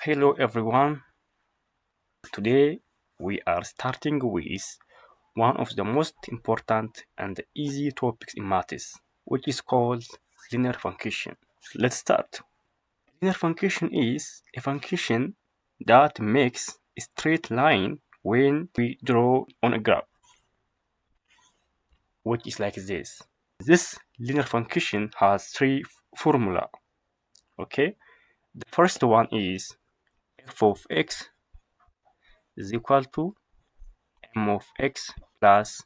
Hello everyone. Today we are starting with one of the most important and easy topics in maths, which is called linear function. Let's start. Linear function is a function that makes a straight line when we draw on a graph, which is like this. This linear function has three formula. Okay, the first one is f of x is equal to m of x plus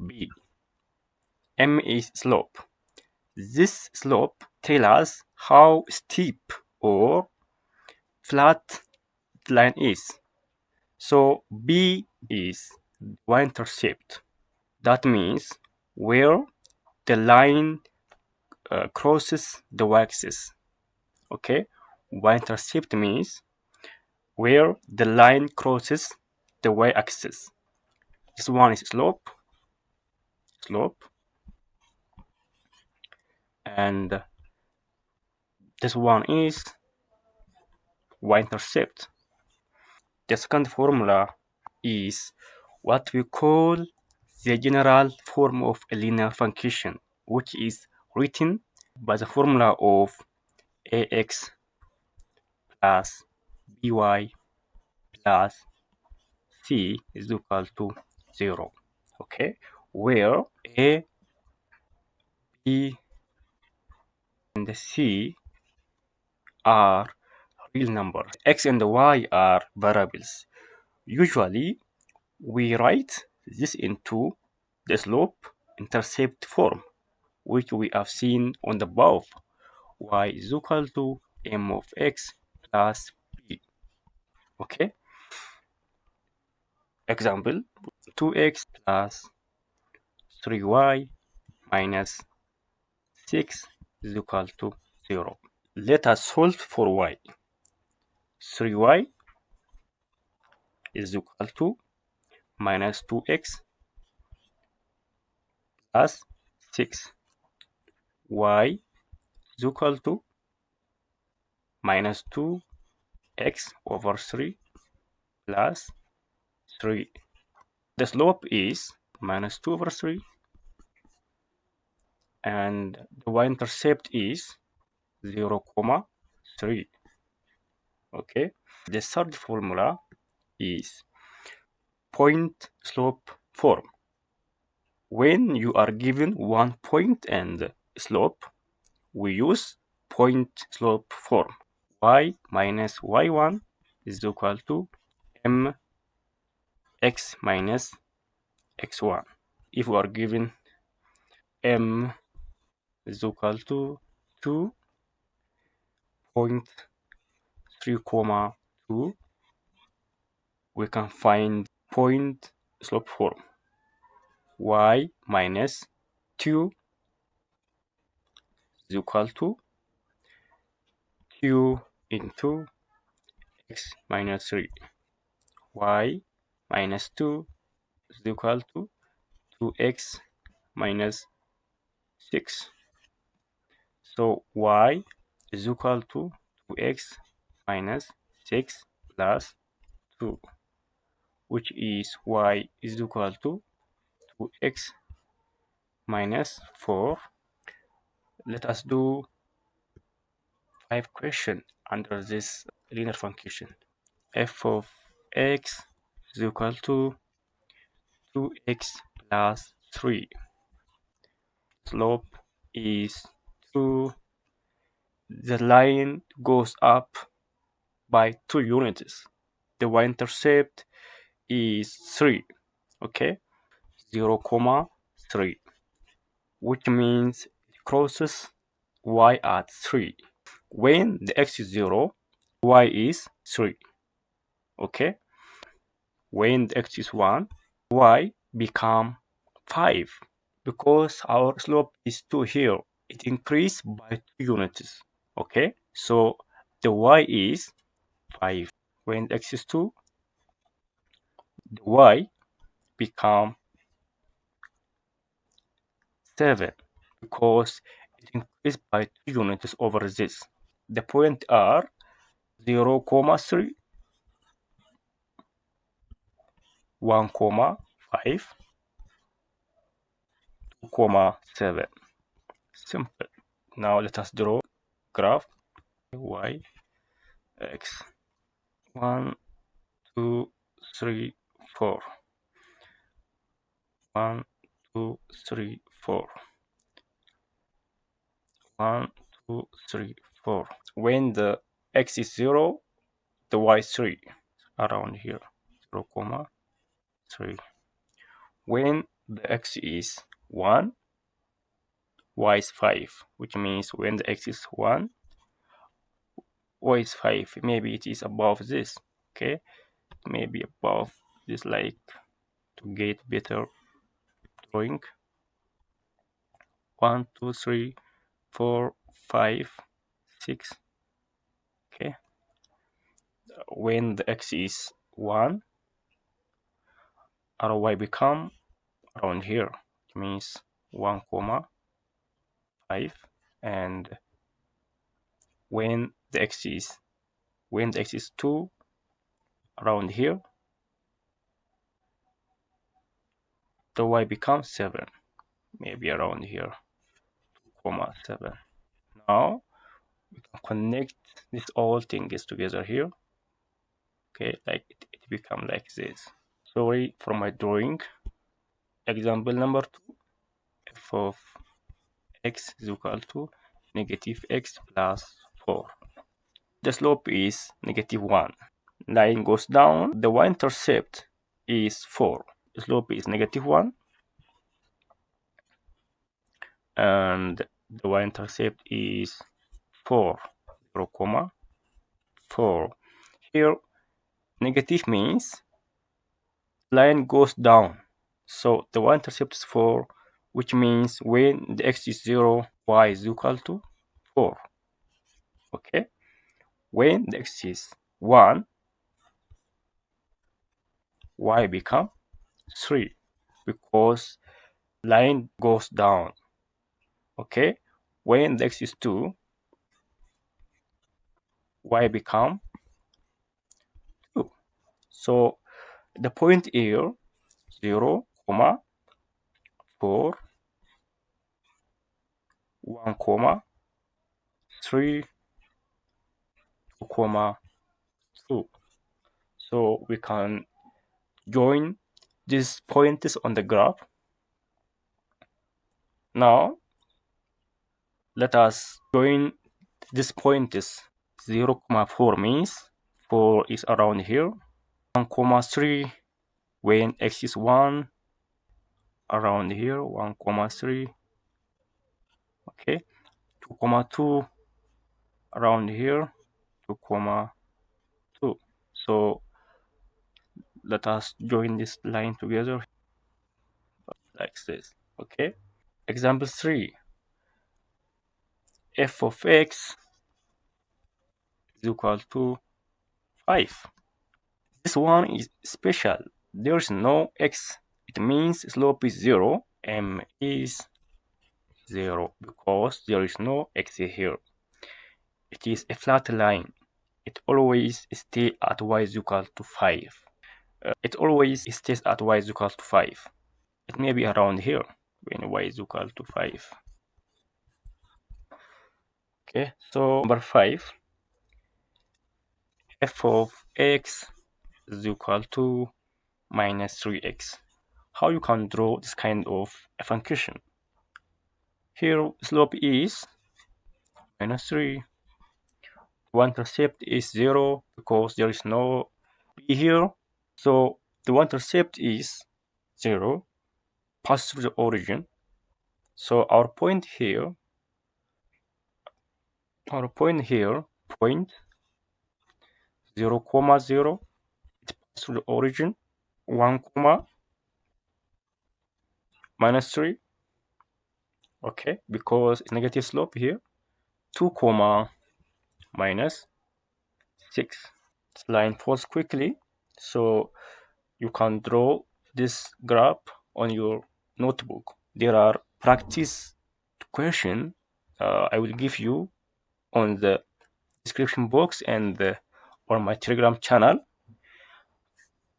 b. M is slope. This slope tells us how steep or flat the line is. So B is y-intercept. That means where the line crosses the y-axis. Okay, y-intercept means where the line crosses the y-axis. This one is slope, and this one is y-intercept. The second formula is what we call the general form of a linear function, which is written by the formula of ax plus by plus c is equal to 0. Okay, where a, b, and c are real numbers. X and y are variables. Usually, we write this into the slope-intercept form, which we have seen on the above. Y is equal to m of x plus b. Okay? Example, 2x plus 3y minus 6 is equal to 0. Let us solve for y. 3y is equal to minus 2x plus 6. Y is equal to minus 2x over 3 plus 3. The slope is minus 2 over 3 and the y-intercept is 0, 3. Okay, the third formula is point slope form. When you are given one point and slope, we use point slope form. Y minus y1 is equal to m x minus x1. If we are given m is equal to 2.3, 2, we can find point slope form. Y minus 2 is equal to 2 into x minus 3. Y minus 2 is equal to 2x minus 6. So y is equal to 2x minus 6 plus 2, which is y is equal to 2x minus 4. Let us do 5 questions under this linear function. F of x is equal to 2x plus 3. Slope is 2. The line goes up by 2 units. The y-intercept is 3. Okay, 0, 3, which means it crosses y at 3. When the x is 0, y is 3. Okay, when the x is 1, y become 5. Because our slope is 2 here, it increased by 2 units. Okay, so the y is 5. When x is 2, the y become 7 because it increased by 2 units over this. The point are 0, 3, 1, 5, 2, 7. Simple. Now let us draw graph y, x. 1, 2, 3, 4. 1, 2, 3, 4. 1, 2, 3, 4. When the x is 0, the y is 3. Around here. 0, 3. When the x is 1, y is 5, which means when the x is 1, y is 5. Maybe it is above this, okay? Maybe above this, like to get better drawing. 1, 2, 3, 4, 5, 6. Okay. When the x is 1, our y become around here. It means 1, 5. And when the x is 2, around here, the y becomes 7. Maybe around here, 7. Now we can connect this all things together here. Okay, like it become like this. Sorry for my drawing. Example number 2, f of x is equal to negative x plus 4. The slope is negative 1. Line goes down. The y-intercept is 4. The slope is negative 1. And the y-intercept is 4, 0, 4. Here, negative means line goes down. So the y-intercept is 4, which means when the x is 0, y is equal to 4. Okay? When the x is 1, y become 3 because line goes down. Okay? When the x is 2, y become 2. So the point here, 0, 4, 1, 3, 2, 2. So we can join these points on the graph. Now let us join these points. 0, 4 means 4 is around here. 1, 3 when x is 1, around here, 1, 3. Okay, 2, 2 around here, 2, 2. So let us join this line together like this. Okay. Example 3, f of x is equal to 5. This one is special. There is no x. It means slope is 0. M is 0 because there is no x here. It is a flat line. It always stays at y is equal to 5. It always stays at y is equal to 5. It may be around here when y is equal to 5. Okay, so number 5, f of x is equal to minus 3x. How you can draw this kind of a function? Here slope is minus 3. Y-intercept is 0 because there is no b here. So the y-intercept is 0, pass through the origin. So our point here, point 0, 0, it passes through the origin. 1, minus 3. Okay, because it's negative slope here. 2, minus 6. This line falls quickly, so you can draw this graph on your notebook. There are practice questions I will give you on the description box and or my Telegram channel.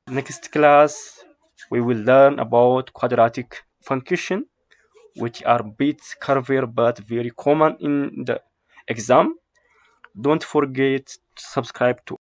Next class, we will learn about quadratic function, which are bit curve but very common in the exam. Don't forget to subscribe to